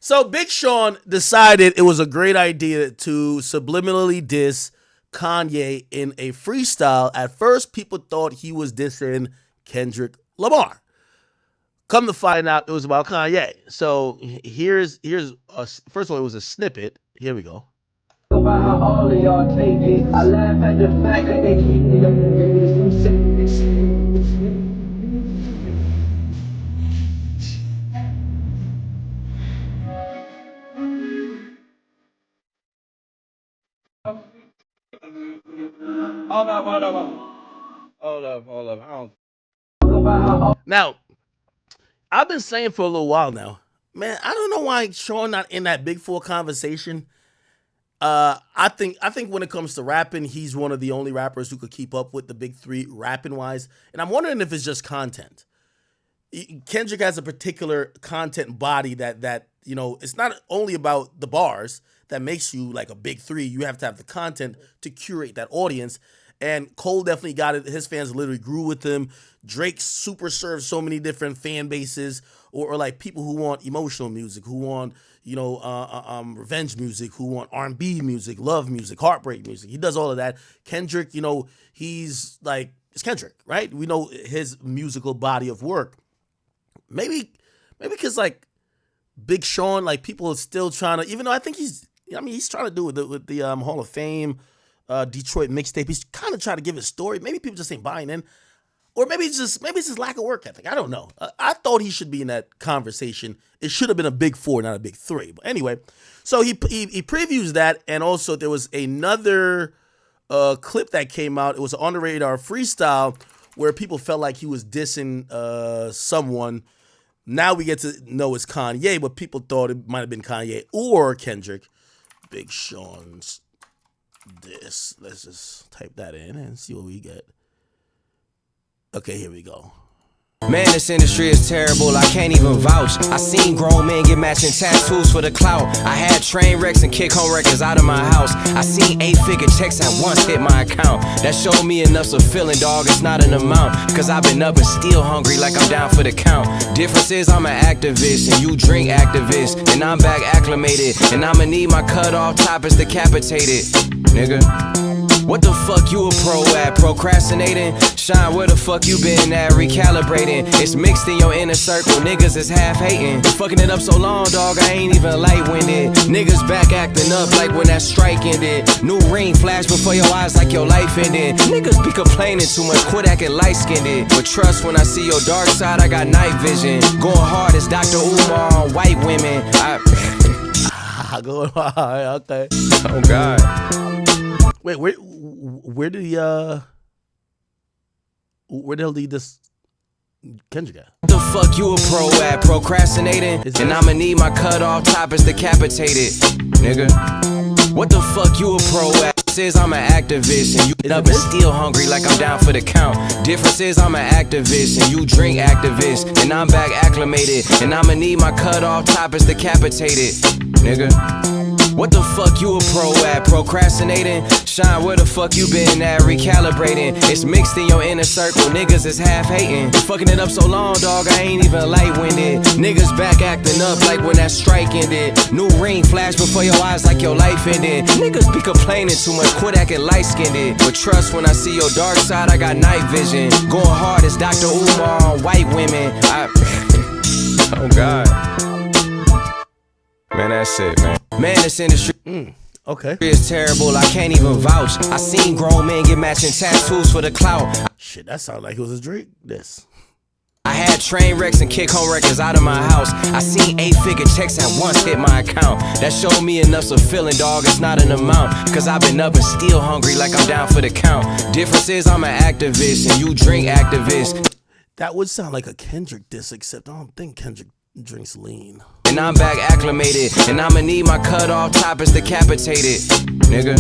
So Big Sean decided it was a great idea to subliminally diss Kanye in a freestyle. At first, people thought he was dissing Kendrick Lamar. Come to find out, it was about Kanye. So here's first of all, it was a snippet. Here we go. About how all of y'all take it. I laugh at the fact that they keep me up Now, I've been saying for a little while now, man, I don't know why Sean not in that Big Four conversation. I think when it comes to rapping, he's one of the only rappers who could keep up with the big three rapping wise. And I'm wondering if it's just content. Kendrick has a particular content body that it's not only about the bars that makes you like a big three. You have to have the content to curate that audience. And Cole definitely got it. His fans literally grew with him. Drake super served so many different fan bases, or like people who want emotional music, who want revenge music, who want R&B music, love music, heartbreak music. He does all of that. Kendrick, he's like it's Kendrick, right? We know his musical body of work. Maybe because like Big Sean, like people are still trying to, even though I think he's trying to do with the Hall of Fame, Detroit mixtape. He's kind of trying to give his story. Maybe people just ain't buying in, or maybe it's just lack of work ethic. I don't know. I thought he should be in that conversation. It should have been a big four, not a big three. But anyway, so he previews that, and also there was another clip that came out. It was an on the radar freestyle where people felt like he was dissing someone. Now we get to know it's Kanye, but people thought it might have been Kanye or Kendrick. Big Sean's diss. Let's just type that in and see what we get. Okay, here we go. Man, this industry is terrible, I can't even vouch. I seen grown men get matching tattoos for the clout. I had train wrecks and kick home records out of my house. I seen 8-figure checks at once hit my account. That showed me enough's a feeling, dog, it's not an amount. Cause I've been up and still hungry like I'm down for the count. Difference is I'm an activist and you drink activist. And I'm back acclimated, and I'ma need my cut off toppers decapitated. Nigga, what the fuck you a pro at? Procrastinating? Shine, where the fuck you been at? Recalibrating. It's mixed in your inner circle. Niggas is half hating. Fucking it up so long, dog, I ain't even light-winded. Niggas back acting up like when that strike ended. New ring flash before your eyes like your life ended. Niggas be complaining too much, quit acting light-skinned. But trust when I see your dark side, I got night vision. Going hard as Dr. Umar on white women. Going hard, okay. Oh, God. Wait, where did he where the hell did he this Kendrick at? The fuck you a pro at? Procrastinating? And I'ma need my cut off toppers decapitated. Nigga, what the fuck you a pro at? Is I'm an activist and you up and still hungry like I'm down for the count. Difference is I'm an activist and you drink activist. And I'm back acclimated, and I'ma need my cut off toppers decapitated. Nigga, what the fuck you a pro at? Procrastinating? Shine, where the fuck you been at? Recalibrating. It's mixed in your inner circle. Niggas is half hating. Fucking it up so long, dog, I ain't even light-winded. Niggas back acting up like when that strike ended. New ring flash before your eyes like your life ended. Niggas be complaining too much, quit acting light-skinned. But trust when I see your dark side, I got night vision. Going hard as Dr. Umar on white women. Oh, God. Man, that's it, man. Man, this industry Okay. is terrible, I can't even vouch. I seen grown men get matching tattoos for the clout. Shit, that sounded like it was a Drake diss. I had train wrecks and kick home records out of my house. I seen 8-figure checks at once hit my account. That showed me enough's a feeling, dog, it's not an amount. Cause I've been up and still hungry like I'm down for the count. Difference is I'm an activist and you drink activist. That would sound like a Kendrick diss, except I don't think Kendrick drinks lean. And I'm back acclimated, and I'ma need my cut off toppers decapitated. Nigga,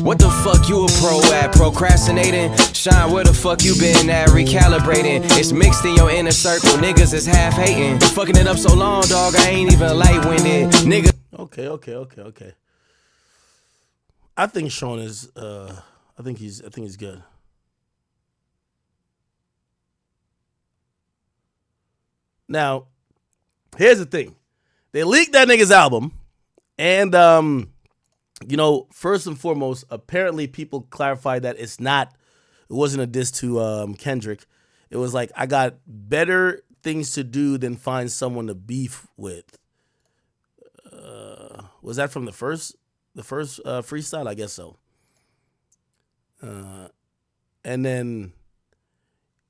what the fuck you a pro at? Procrastinating? Shine, where the fuck you been at? Recalibrating. It's mixed in your inner circle. Niggas is half hating. Fucking it up so long, dog, I ain't even light-winded. Niggas. Okay. I think Sean is I think he's good. Now, here's the thing. They leaked that nigga's album, and you know, first and foremost, apparently people clarified that it wasn't a diss to Kendrick. It was like, I got better things to do than find someone to beef with. Was that from the first freestyle? I guess so. And then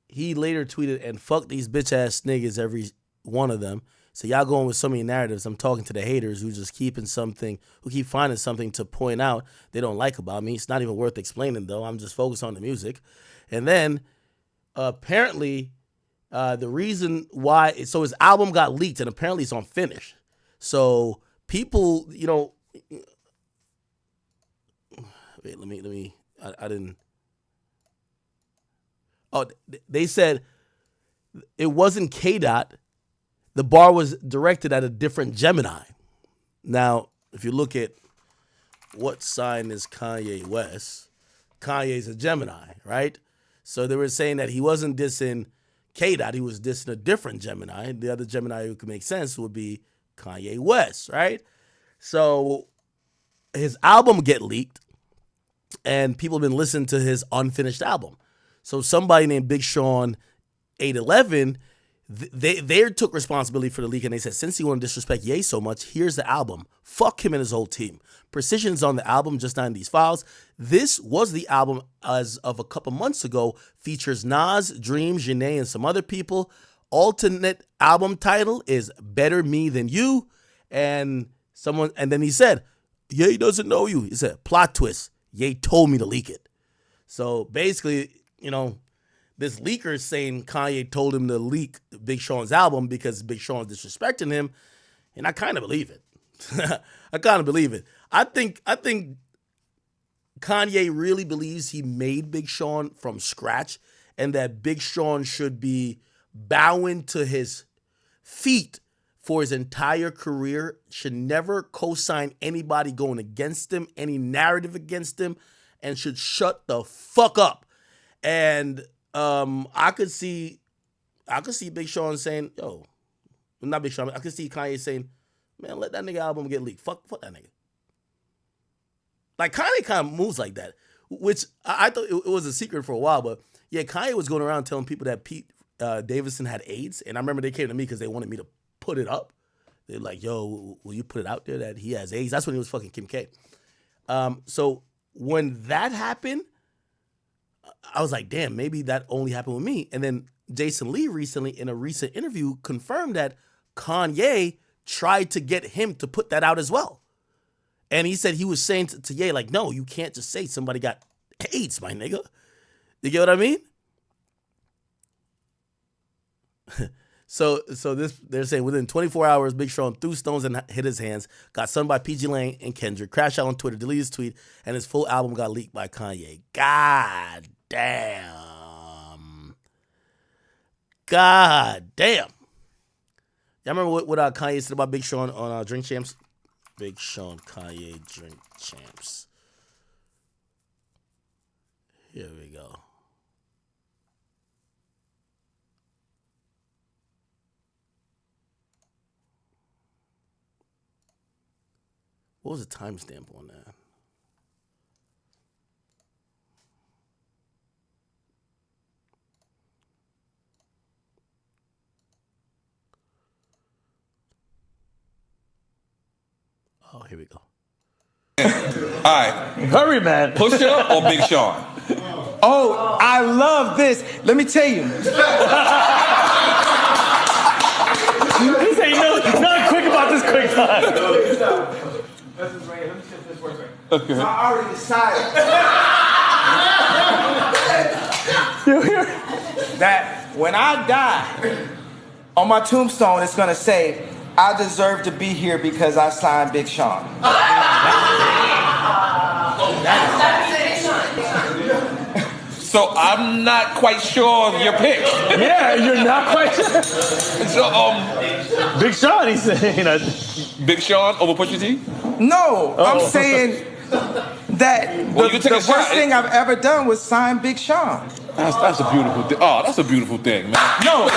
he later tweeted, and fuck these bitch ass niggas, every one of them. So y'all going with so many narratives. I'm talking to the haters who keep finding something to point out they don't like about me. It's not even worth explaining though. I'm just focused on the music. And then apparently the reason why, so his album got leaked and apparently it's on Finish. So people, you know, wait, let me, I didn't. Oh, they said it wasn't K-Dot. The bar was directed at a different Gemini. Now, if you look at what sign is Kanye West, Kanye's a Gemini, right? So they were saying that he wasn't dissing K-Dot, he was dissing a different Gemini. The other Gemini who could make sense would be Kanye West, right? So his album get leaked, and people have been listening to his unfinished album. So somebody named Big Sean 811, they took responsibility for the leak, and they said, since he wanted to disrespect Ye so much, here's the album. Fuck him and his whole team. Precision's on the album, just not in these files. This was the album as of a couple months ago. Features Nas, Dream, Janae, and some other people. Alternate album title is Better Me Than You. And then he said, Ye doesn't know you. He said, plot twist. Ye told me to leak it. So basically, you know, this leaker is saying Kanye told him to leak Big Sean's album because Big Sean's disrespecting him, and I kind of believe it. I kind of believe it. I think Kanye really believes he made Big Sean from scratch, and that Big Sean should be bowing to his feet for his entire career, should never co-sign anybody going against him, any narrative against him, and should shut the fuck up. And I could see Big Sean saying, yo, not Big Sean, I could see Kanye saying, man, let that nigga album get leaked. Fuck that nigga. Like, Kanye kind of moves like that, which I thought it was a secret for a while, but yeah, Kanye was going around telling people that Pete Davidson had AIDS, and I remember they came to me because they wanted me to put it up. They're like, yo, will you put it out there that he has AIDS? That's when he was fucking Kim K. So when that happened, I was like, damn, maybe that only happened with me. And then Jason Lee recently, in a recent interview, confirmed that Kanye tried to get him to put that out as well. And he said he was saying to Ye, like, no, you can't just say somebody got AIDS, my nigga. You get what I mean? So they're saying within 24 hours, Big Sean threw stones and hit his hands, got sunned by PG Lane and Kendrick, crashed out on Twitter, deleted his tweet, and his full album got leaked by Kanye. God damn. God damn. Y'all remember what Kanye said about Big Sean on Drink Champs? Big Sean, Kanye, Drink Champs. Here we go. What was the timestamp on that? Oh, here we go. All right. Hurry, man. Pusha or Big Sean? Oh, I love this. Let me tell you. This ain't nothing quick about this quick time. Okay. So I already decided that when I die, on my tombstone, it's going to say, I deserve to be here because I signed Big Sean. So I'm not quite sure of your pick. Yeah, you're not quite sure. So Big Sean, he said, you know. Big Sean over Pusha T? No, I'm saying that Well, the worst thing I've ever done was sign Big Sean. That's a beautiful thing. Oh, that's a beautiful thing, man. No, wait.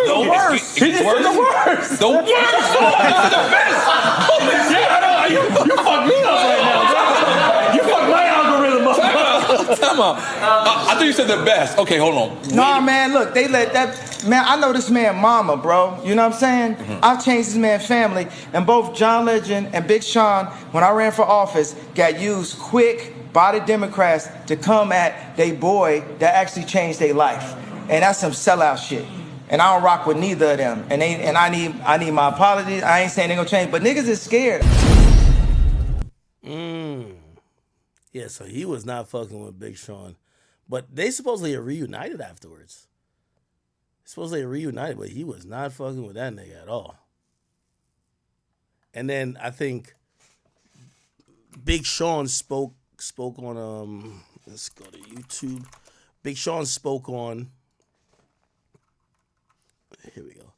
The worst. He just said the worst. The worst. This is the best. Yeah, I know. You fucked me up right now, bro. You fucked my algorithm up. Come on. I think you said the best. Okay, hold on. Nah, man, look, they let that... Man, I know this man mama, bro. You know what I'm saying? I've changed this man's family. And both John Legend and Big Sean, when I ran for office, got used quick by the Democrats to come at they boy that actually changed their life. And that's some sellout shit. And I don't rock with neither of them. And I need my apologies. I ain't saying they gonna change, but niggas is scared. Yeah, so he was not fucking with Big Sean. But they supposedly are reunited afterwards. Supposedly reunited, but he was not fucking with that nigga at all. And then I think Big Sean spoke on let's go to YouTube. Big Sean spoke on, here we go.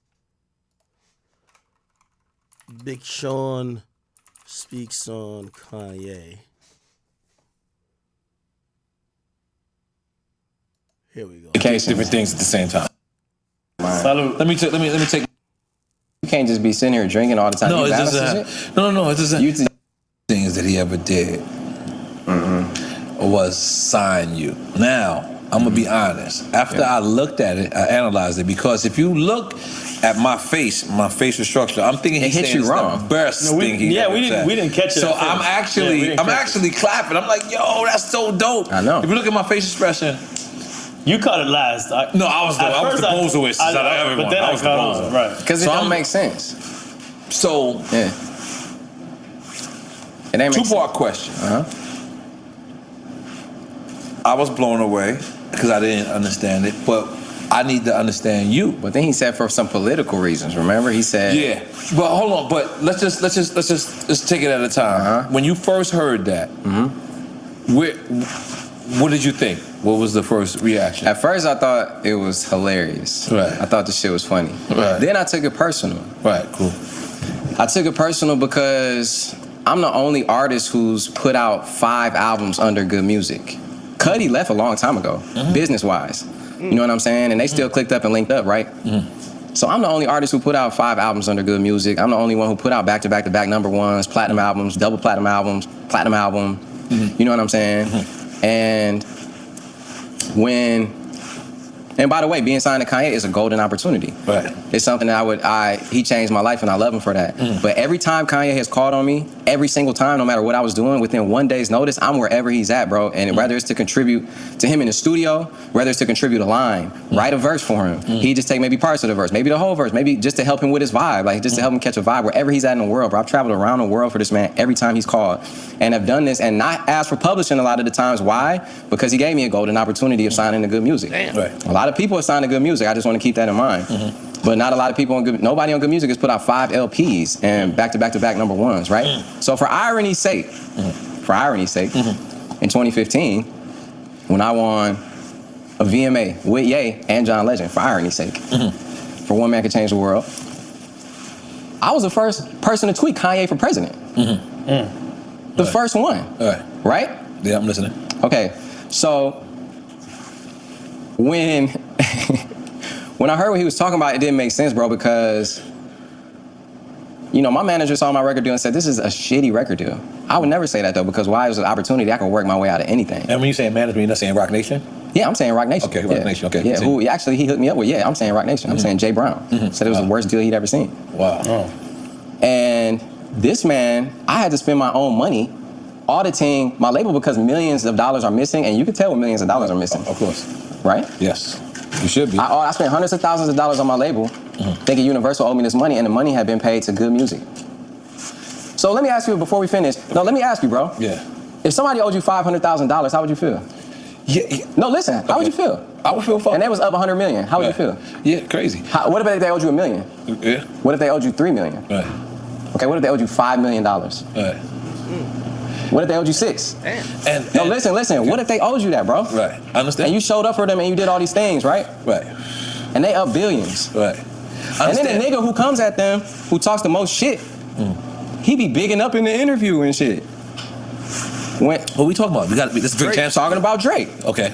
Big Sean speaks on Kanye. Here we go. Different things at the same time. Salud. Let me take. You can't just be sitting here drinking all the time. No, You it's balance just this shit? no. It's just You things that he ever did was sign you. Now I'm gonna be honest. After I looked at it, I analyzed it because if you look at my facial structure, I'm thinking It hit you wrong. The best thing he ever said. we didn't catch it. So at first. I'm actually clapping. I'm like, yo, that's so dope. I know. If you look at my face expression. You caught it last. No, I was the bozoist out of everyone. But then I was the caught bozo. on, right? Because it don't make sense. So, Yeah. It ain't make two-part question. Uh-huh. I was blown away because I didn't understand it, but I need to understand you. But then he said for some political reasons. Remember, he said, Yeah, but hold on. But let's just take it at a time. Uh-huh. When you first heard that, what did you think? What was the first reaction? At first, I thought it was hilarious. Right. I thought the shit was funny. Right. Then I took it personal. Right, cool. I took it personal because I'm the only artist who's put out 5 albums under Good Music. Cudi left a long time ago, business-wise. You know what I'm saying? And they still clicked up and linked up, right? So I'm the only artist who put out 5 albums under Good Music. I'm the only one who put out back-to-back number ones, platinum albums, double platinum albums, platinum album. You know what I'm saying? And and by the way, being signed to Kanye is a golden opportunity. Right. It's something that he changed my life and I love him for that. But every time Kanye has called on me, every single time, no matter what I was doing, within 1 day's notice, I'm wherever he's at, bro. And whether it's to contribute to him in the studio, whether it's to contribute a line, write a verse for him. He just take maybe parts of the verse, maybe the whole verse, maybe just to help him with his vibe, like just to help him catch a vibe wherever he's at in the world, bro. I've traveled around the world for this man every time he's called and have done this and not asked for publishing a lot of the times. Why? Because he gave me a golden opportunity of signing to Good Music. Damn. Right. A lot of people have signed to Good Music. I just want to keep that in mind. But not a lot of people nobody on Good Music has put out 5 LPs and back-to-back number ones, right? So for irony's sake, in 2015, when I won a VMA with Ye and John Legend, for irony's sake, for One Man Could Change the World, I was the first person to tweet Kanye for president. The first one. Right? Yeah, I'm listening. Okay, so when I heard what he was talking about, it didn't make sense, bro, because, you know, my manager saw my record deal and said, this is a shitty record deal. I would never say that, though, because why? It was an opportunity. I could work my way out of anything. And when you say management, you're not saying Rock Nation? Yeah, I'm saying Rock Nation. Okay, Rock Nation, okay. Yeah, who actually he hooked me up with. Yeah, I'm saying Rock Nation. I'm saying Jay Brown. Said it was the worst deal he'd ever seen. Wow. And this man, I had to spend my own money auditing my label because millions of dollars are missing, and you can tell when millions of dollars are missing. Of course. Right? Yes. You should be. I spent hundreds of thousands of dollars on my label, thinking Universal owed me this money, and the money had been paid to Good Music. So let me ask you before we finish. No, let me ask you, bro. Yeah. If somebody owed you $500,000, how would you feel? Yeah. No, listen. How would you feel? I would feel fucked. And they was up $100 million. How would you feel? Yeah, crazy. What if they owed you $1 million? Yeah. What if they owed you $3 million? Right. Okay. What if they owed you $5 million? Right. What if they owed you 6? And No, listen. Okay. What if they owed you that, bro? Right. I understand. And you showed up for them and you did all these things, right? Right. And they up billions. Right. And then the nigga who comes at them, who talks the most shit, he be bigging up in the interview and shit. What we talking about? We got this big chance. Talking about Drake. Okay.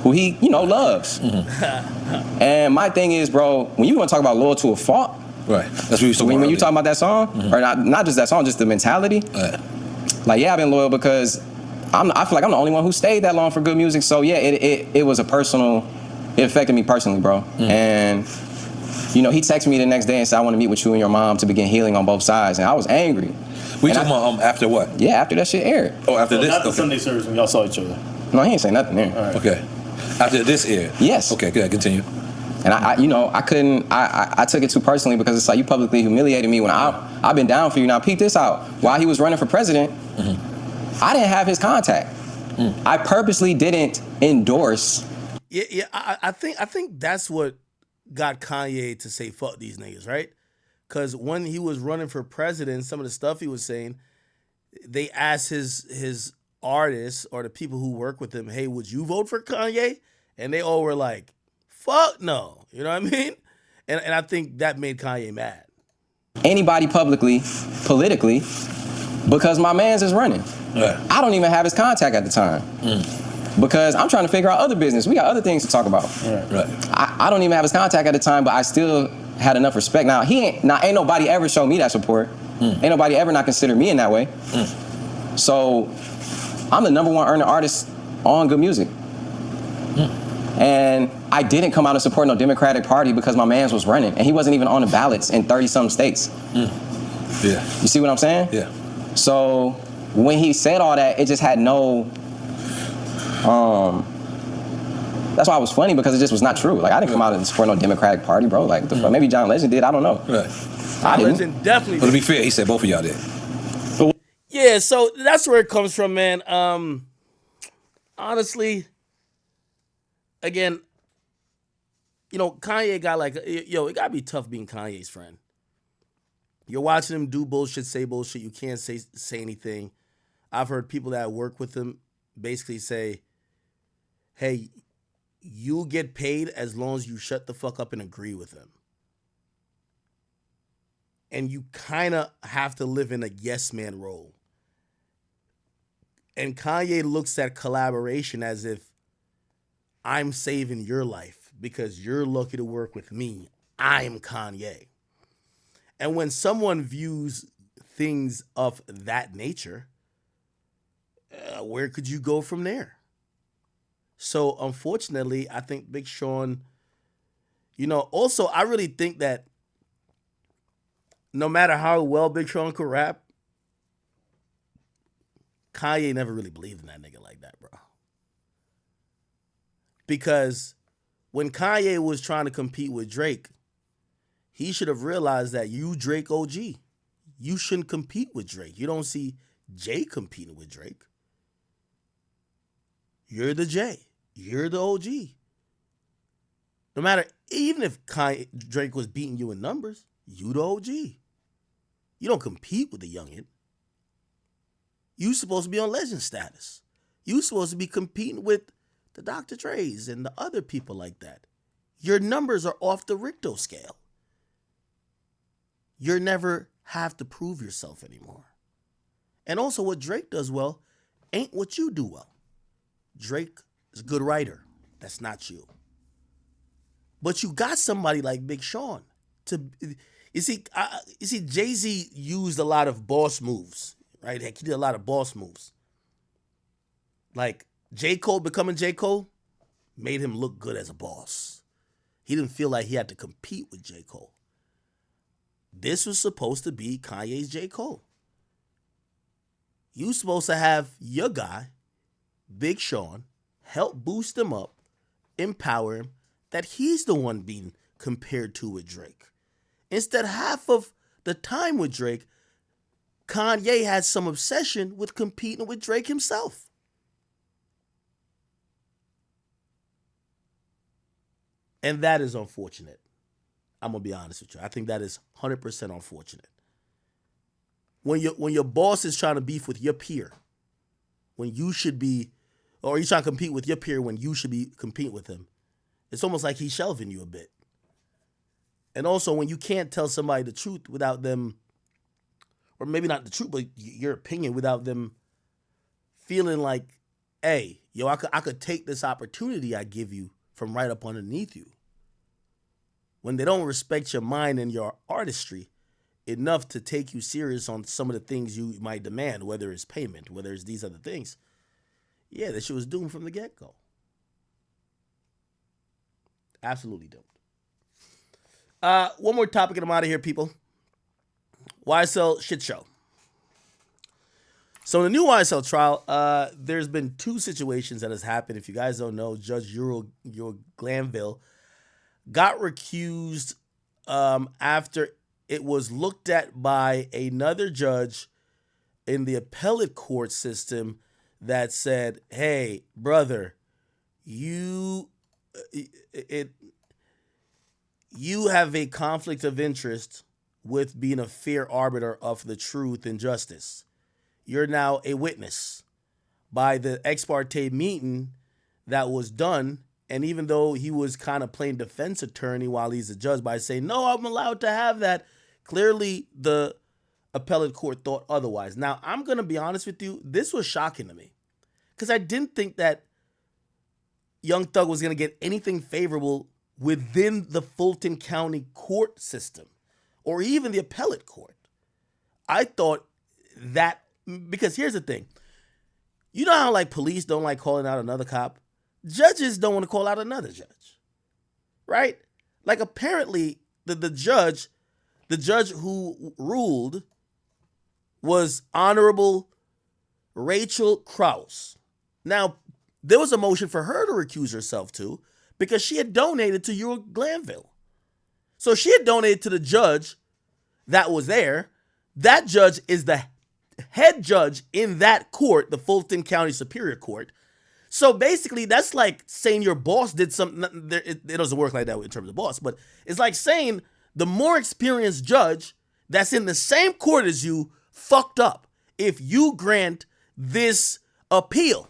Who he, loves. Mm-hmm. And my thing is, bro, when you want to talk about loyal to a fault, right? That's what you talking about. When you talk about that song, or not just that song, just the mentality. Right. Like, yeah, I've been loyal because I feel like I'm the only one who stayed that long for good music. So yeah, it was it affected me personally, bro. And he texted me the next day and said, I want to meet with you and your mom to begin healing on both sides. And I was angry. We talking about after what? Yeah, after that shit aired. Oh, after this? Not the Sunday service when y'all saw each other. No, he ain't say nothing there. Right. Okay. After this aired? Yes. Okay, good. Continue. And I took it too personally because it's like you publicly humiliated me when I've been down for you. Now peep this out. While he was running for president, I didn't have his contact. I purposely didn't endorse. Yeah. I think that's what got Kanye to say fuck these niggas, right? Because when he was running for president, some of the stuff he was saying, they asked his artists or the people who work with him, hey, would you vote for Kanye? And they all were like, fuck no. You know what I mean? And I think that made Kanye mad. Anybody publicly, politically, because my man's is running. Right. I don't even have his contact at the time. Because I'm trying to figure out other business. We got other things to talk about. Right. I don't even have his contact at the time, but I still had enough respect. Now ain't nobody ever showed me that support. Ain't nobody ever not considered me in that way. So I'm the #1 earning artist on good music. And I didn't come out and support no Democratic Party because my man's was running, and he wasn't even on the ballots in 30-some states. Yeah. You see what I'm saying? Yeah. So when he said all that, it just had no. That's why it was funny, because it just was not true. Like, I didn't come out and support no Democratic Party, bro. Like, the fuck? Maybe John Legend did. I don't know. Right. John Legend definitely But to did. be fair, he said both of y'all did. Yeah, so that's where it comes from, man. Honestly, again, Kanye got it gotta be tough being Kanye's friend. You're watching him do bullshit, say bullshit. You can't say anything. I've heard people that work with him basically say, hey, you get paid as long as you shut the fuck up and agree with him. And you kind of have to live in a yes man role. And Kanye looks at collaboration as if I'm saving your life because you're lucky to work with me. I'm Kanye. And when someone views things of that nature, where could you go from there? So unfortunately, I think Big Sean, also I really think that no matter how well Big Sean could rap, Kanye never really believed in that nigga like that, bro. Because when Kanye was trying to compete with Drake, he should have realized that you Drake OG. You shouldn't compete with Drake. You don't see Jay competing with Drake. You're the J. You're the OG. No matter, even if Drake was beating you in numbers, you the OG. You don't compete with the youngin'. You supposed to be on legend status. You supposed to be competing with the Dr. Dre's and the other people like that. Your numbers are off the Richter scale. You never have to prove yourself anymore. And also what Drake does well ain't what you do well. Drake is a good writer. That's not you. But you got somebody like Big Sean to, you see, Jay-Z used a lot of boss moves, right? He did a lot of boss moves. Like J. Cole becoming J. Cole made him look good as a boss. He didn't feel like he had to compete with J. Cole. This was supposed to be Kanye's J. Cole. You supposed to have your guy, Big Sean, help boost him up, empower him, that he's the one being compared to with Drake. Instead, half of the time with Drake, Kanye had some obsession with competing with Drake himself. And that is unfortunate. I'm going to be honest with you. I think that is 100% unfortunate. When your boss is trying to beef with your peer, when you should be, or he's trying to compete with your peer when you should be competing with him, it's almost like he's shelving you a bit. And also when you can't tell somebody the truth without them, or maybe not the truth, but your opinion without them feeling like, hey, yo, I could take this opportunity I give you from right up underneath you. When they don't respect your mind and your artistry enough to take you serious on some of the things you might demand, whether it's payment, whether it's these other things, yeah, that shit was doomed from the get-go. Absolutely doomed. One more topic and I'm out of here, people. YSL shit show. So in the new YSL trial, there's been two situations that has happened. If you guys don't know, Judge Euro Glanville got recused after it was looked at by another judge in the appellate court system that said, hey, brother, you have a conflict of interest with being a fair arbiter of the truth and justice. You're now a witness by the ex parte meeting that was done. And even though he was kind of playing defense attorney while he's a judge by saying, no, I'm allowed to have that, clearly the appellate court thought otherwise. Now, I'm going to be honest with you. This was shocking to me because I didn't think that Young Thug was going to get anything favorable within the Fulton County court system or even the appellate court. I thought that, because here's the thing. You know how like police don't like calling out another cop? Judges don't want to call out another judge, right? Like apparently the judge who ruled was Honorable Rachel Krause. Now, there was a motion for her to recuse herself too because she had donated to Euro Glanville. So she had donated to the judge that was there. That judge is the head judge in that court, the Fulton County Superior Court. So basically, that's like saying your boss did something. It doesn't work like that in terms of boss, but it's like saying the more experienced judge that's in the same court as you fucked up if you grant this appeal.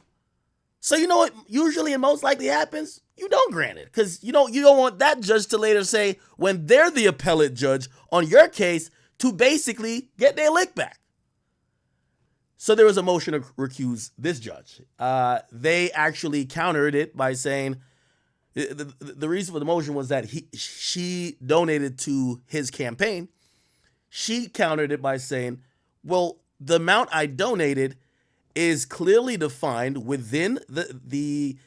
So you know what usually and most likely happens? You don't grant it because you don't want that judge to later say when they're the appellate judge on your case to basically get their lick back. So there was a motion to recuse this judge. They actually countered it by saying the reason for the motion was that she donated to his campaign. She countered it by saying, well, the amount I donated is clearly defined within the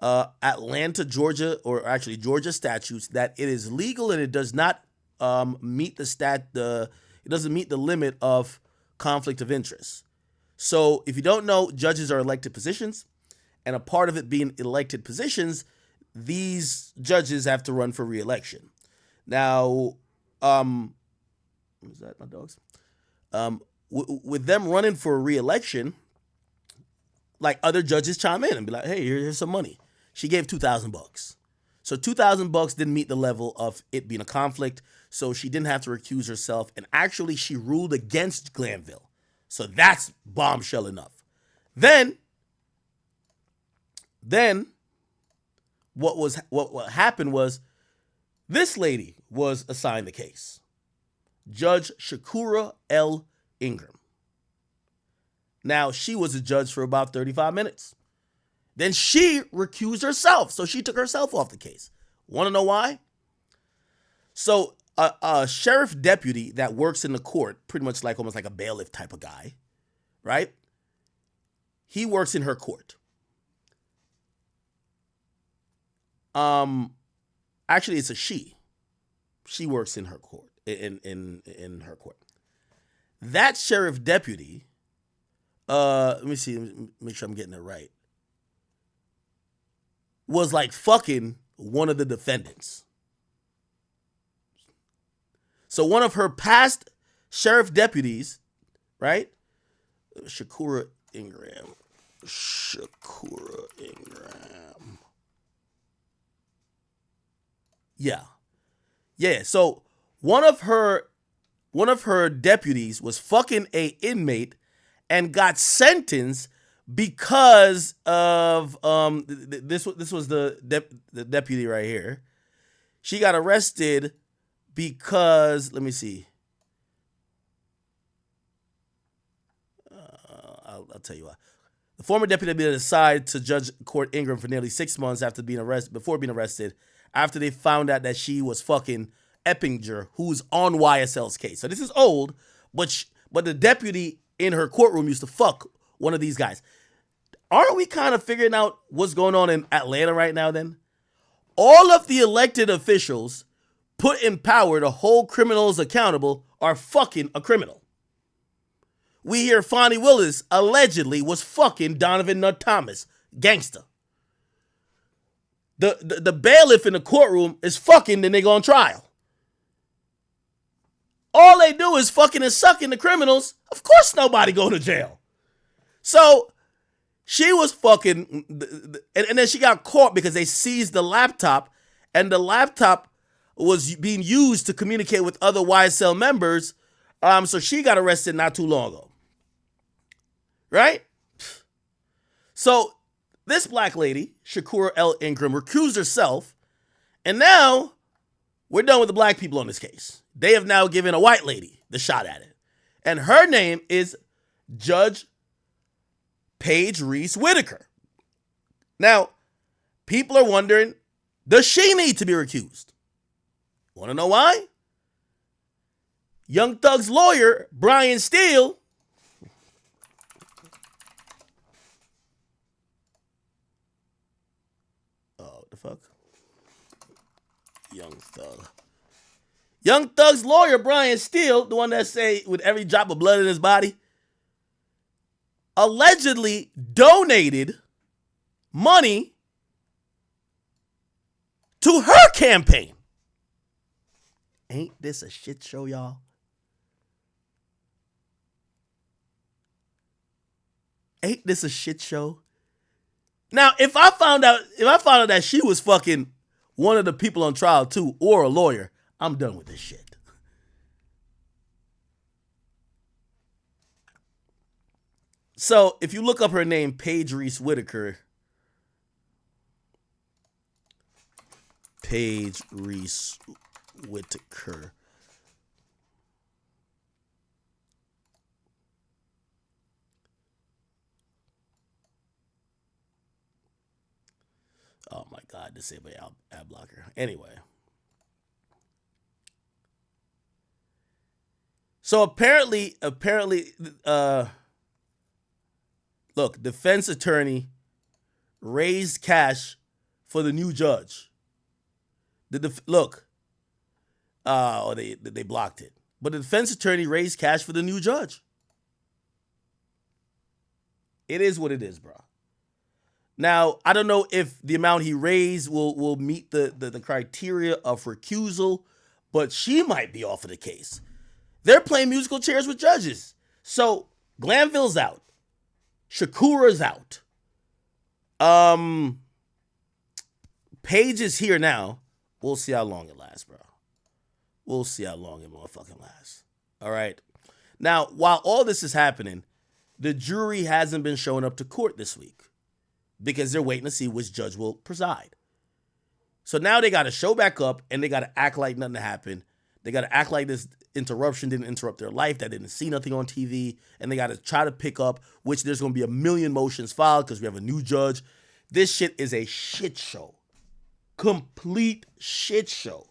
Atlanta, Georgia, or actually Georgia statutes that it is legal and it does not meet it doesn't meet the limit of conflict of interest. So if you don't know, judges are elected positions, and a part of it being elected positions, these judges have to run for re-election. Now, is that my dogs? With them running for re-election, like other judges chime in and be like, hey, here's some money. She gave $2,000. So $2,000 didn't meet the level of it being a conflict, so she didn't have to recuse herself, and actually she ruled against Glanville. So that's bombshell enough. Then what happened was this lady was assigned the case. Judge Shakura L. Ingram. Now, she was a judge for about 35 minutes. Then she recused herself, so she took herself off the case. Want to know why? So a sheriff deputy that works in the court, pretty much like almost like a bailiff type of guy, right? He works in her court. Actually, it's a she. She works in her court. In her court. That sheriff deputy, let me see, make sure I'm getting it right, was like fucking one of the defendants. So one of her past sheriff deputies, right? Shakura Ingram. Yeah. So one of her deputies was fucking a inmate and got sentenced because of this was the deputy right here. She got arrested because, let me see. I'll tell you why. The former deputy had been assigned to Judge Court Ingram for nearly 6 months before being arrested, after they found out that she was fucking Eppinger, who's on YSL's case. So this is old, but the deputy in her courtroom used to fuck one of these guys. Aren't we kind of figuring out what's going on in Atlanta right now then? All of the elected officials put in power to hold criminals accountable are fucking a criminal. We hear Fani Willis allegedly was fucking Donovan Nutt Thomas, gangster. The bailiff in the courtroom is fucking the nigga on trial. All they do is fucking and sucking the criminals. Of course nobody go to jail. So she was fucking, and then she got caught because they seized the laptop, and the laptop was being used to communicate with other YSL members. So she got arrested not too long ago. Right? So this black lady, Shakura L. Ingram, recused herself, and now we're done with the black people on this case. They have now given a white lady the shot at it. And her name is Judge Paige Reese Whitaker. Now, people are wondering, does she need to be recused? Want to know why? Young Thug's lawyer, Brian Steele, Young Thug's lawyer, Brian Steele, the one that say with every drop of blood in his body, allegedly donated money to her campaign. Ain't this a shit show, y'all? Ain't this a shit show? Now, if I found out that she was fucking one of the people on trial too, or a lawyer, I'm done with this shit. So if you look up her name, Paige Reese Whitaker. Paige Reese Whitaker. Oh my God, disable ad blocker. Anyway. So apparently, look, defense attorney raised cash for the new judge. They blocked it. But the defense attorney raised cash for the new judge. It is what it is, bro. Now, I don't know if the amount he raised will meet the criteria of recusal, but she might be off of the case. They're playing musical chairs with judges. So Glanville's out. Shakura's out. Paige is here now. We'll see how long it lasts, bro. We'll see how long it motherfucking lasts. All right. Now, while all this is happening, the jury hasn't been showing up to court this week because they're waiting to see which judge will preside. So now they got to show back up and they got to act like nothing happened. They got to act like this interruption didn't interrupt their life, that didn't see nothing on TV, and they got to try to pick up, which there's going to be a million motions filed because we have a new judge. This shit is a shit show. Complete shit show.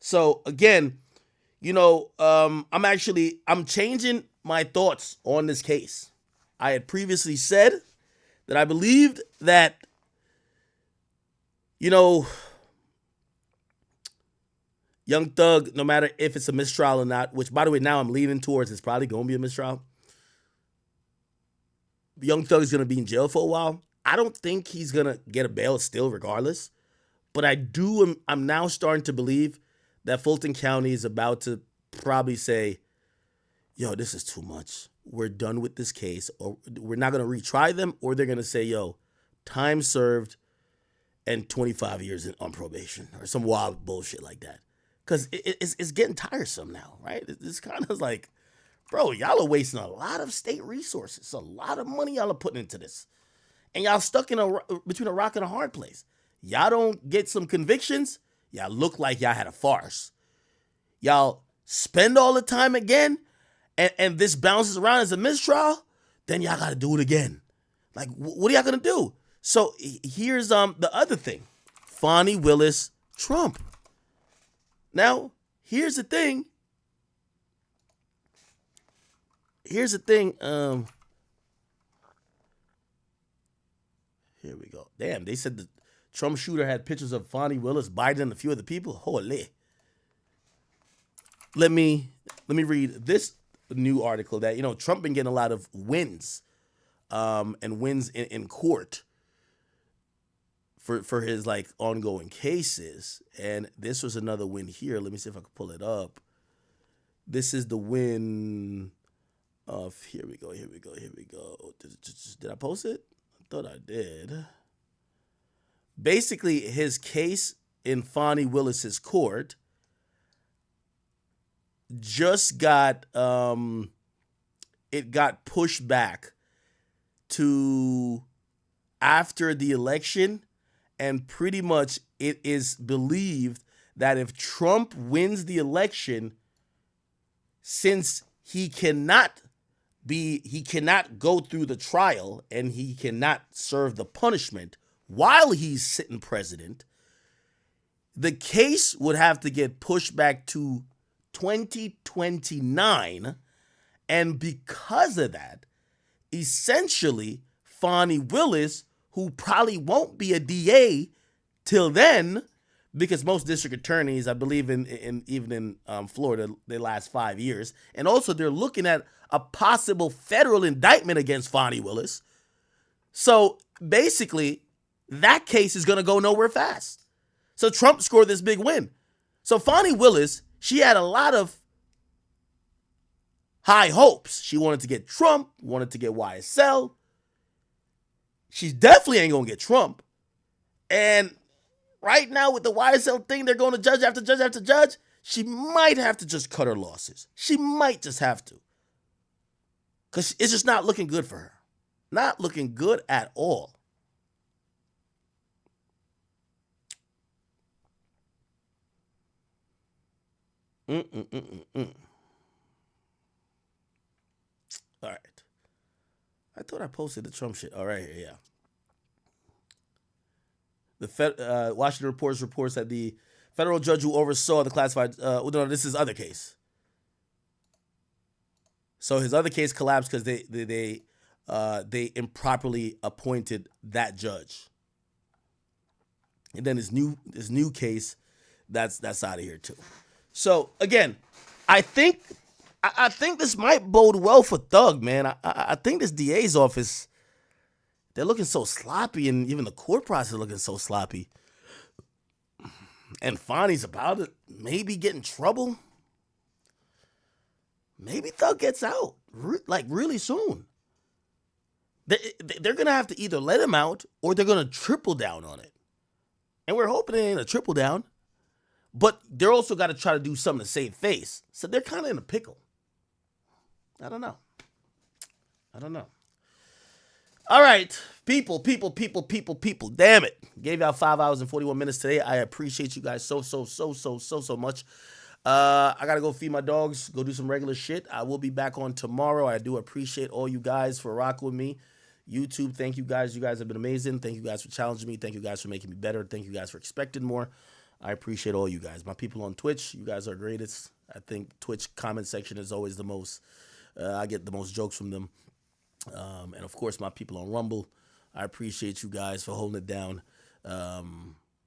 So again, I'm changing my thoughts on this case. I had previously said that I believed that, Young Thug, no matter if it's a mistrial or not, which, by the way, now I'm leaning towards it's probably going to be a mistrial. Young Thug is going to be in jail for a while. I don't think he's going to get a bail still regardless. But I'm now starting to believe that Fulton County is about to probably say, yo, this is too much. We're done with this case. Or we're not going to retry them. Or they're going to say, yo, time served and 25 years on probation. Or some wild bullshit like that. Because it's getting tiresome now, right? It's kind of like, bro, y'all are wasting a lot of state resources. A lot of money y'all are putting into this. And y'all stuck between a rock and a hard place. Y'all don't get some convictions, y'all look like y'all had a farce. Y'all spend all the time again, and this bounces around as a mistrial. then y'all got to do it again. Like, what are y'all going to do? So here's the other thing. Fani, Willis, Trump. Now, here's the thing. Here we go. Damn, they said the Trump shooter had pictures of Fani, Willis, Biden, and a few other people. Holy. Let me read this new article that, Trump been getting a lot of wins, and wins in court for his like ongoing cases. And this was another win here. Let me see if I can pull it up. This is the win of, here we go. Did I post it? I thought I did. Basically, his case in Fani Willis's court just got it got pushed back to after the election, and pretty much it is believed that if Trump wins the election, since he cannot go through the trial and he cannot serve the punishment while he's sitting president, the case would have to get pushed back to 2029. And because of that, essentially, Fani Willis, who probably won't be a DA till then, because most district attorneys, I believe even in Florida, they last 5 years. And also they're looking at a possible federal indictment against Fani Willis. So basically, that case is going to go nowhere fast. So Trump scored this big win. So Fani Willis, she had a lot of high hopes. She wanted to get Trump, wanted to get YSL. She definitely ain't going to get Trump. And right now with the YSL thing, they're going to judge after judge after judge. She might have to just cut her losses. She might just have to. Because it's just not looking good for her. Not looking good at all. All right. I thought I posted the Trump shit. All right, here, yeah. The Washington Post reports that the federal judge who oversaw the classified, no, this is other case. So his other case collapsed because they improperly appointed that judge. And then his new case, that's out of here too. So again, I think this might bode well for Thug, man. I think this DA's office, they're looking so sloppy, and even the court process is looking so sloppy. And Fani's about to maybe get in trouble. Maybe Thug gets out really soon. They're going to have to either let him out or they're going to triple down on it. And we're hoping it ain't a triple down. But they're also got to try to do something to save face. So they're kind of in a pickle. I don't know. All right. People. Damn it. Gave y'all 5 hours and 41 minutes today. I appreciate you guys so much. I got to go feed my dogs, go do some regular shit. I will be back on tomorrow. I do appreciate all you guys for rocking with me. YouTube, thank you guys. You guys have been amazing. Thank you guys for challenging me. Thank you guys for making me better. Thank you guys for expecting more. I appreciate all you guys. My people on Twitch, you guys are greatest. I think Twitch comment section is always the most, I get the most jokes from them. And of course, my people on Rumble, I appreciate you guys for holding it down.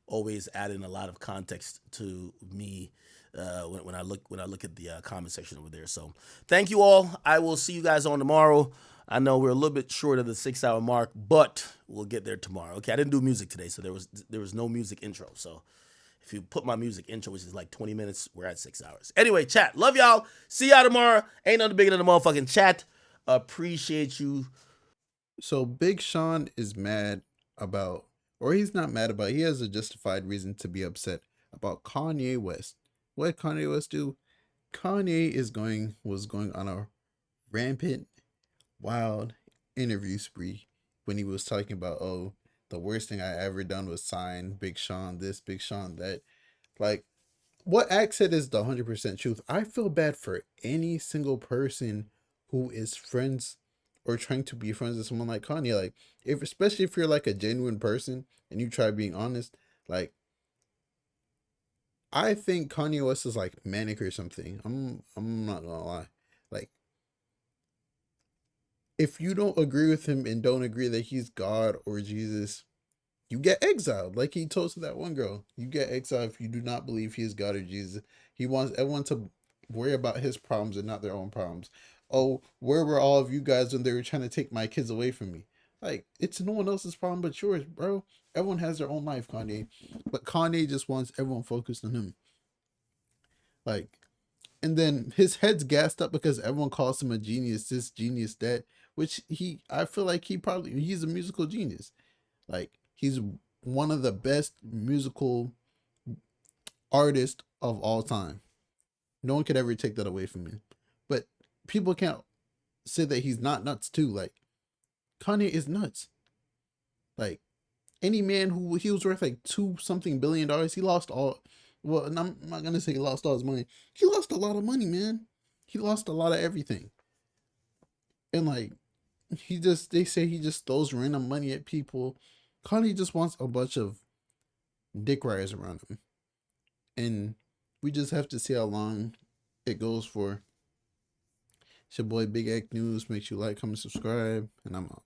Always adding a lot of context to me when I look at the comment section over there. So thank you all. I will see you guys on tomorrow. I know we're a little bit short of the 6 hour mark, but we'll get there tomorrow. Okay, I didn't do music today, so there was no music intro. So if you put my music intro, which is like 20 minutes, we're at 6 hours. Anyway, chat. Love y'all. See y'all tomorrow. Ain't nothing bigger than the motherfucking chat. Appreciate you. So Big Sean is mad about, or he's not mad about, he has a justified reason to be upset about Kanye West. What did Kanye West do? Kanye was going on a rampant, wild interview spree when he was talking about, oh, the worst thing I ever done was sign Big Sean this, Big Sean that. Like, what Axe said is the 100% truth. I feel bad for any single person who is friends or trying to be friends with someone like Kanye. Like, especially if you're like a genuine person and you try being honest, like, I think Kanye West is like manic or something. I'm not gonna lie. Like, if you don't agree with him and don't agree that he's God or Jesus, you get exiled. Like he told to that one girl, you get exiled if you do not believe he is God or Jesus. He wants everyone to worry about his problems and not their own problems. Oh, where were all of you guys when they were trying to take my kids away from me? Like, it's no one else's problem but yours, bro. Everyone has their own life, Kanye. But Kanye just wants everyone focused on him. Like, and then his head's gassed up because everyone calls him a genius, this genius, that, which I feel like he's a musical genius. Like, he's one of the best musical artists of all time. No one could ever take that away from him. But people can't say that he's not nuts too. Like, Kanye is nuts. Like, any man who he was worth like $2 billion, he lost all. Well, and I'm not gonna say he lost all his money. He lost a lot of money, man. He lost a lot of everything. And like, they say he just throws random money at people. Kanye just wants a bunch of dick riders around him. And we just have to see how long it goes for. It's your boy Big Egg News. Make sure you like, comment, subscribe, and I'm out.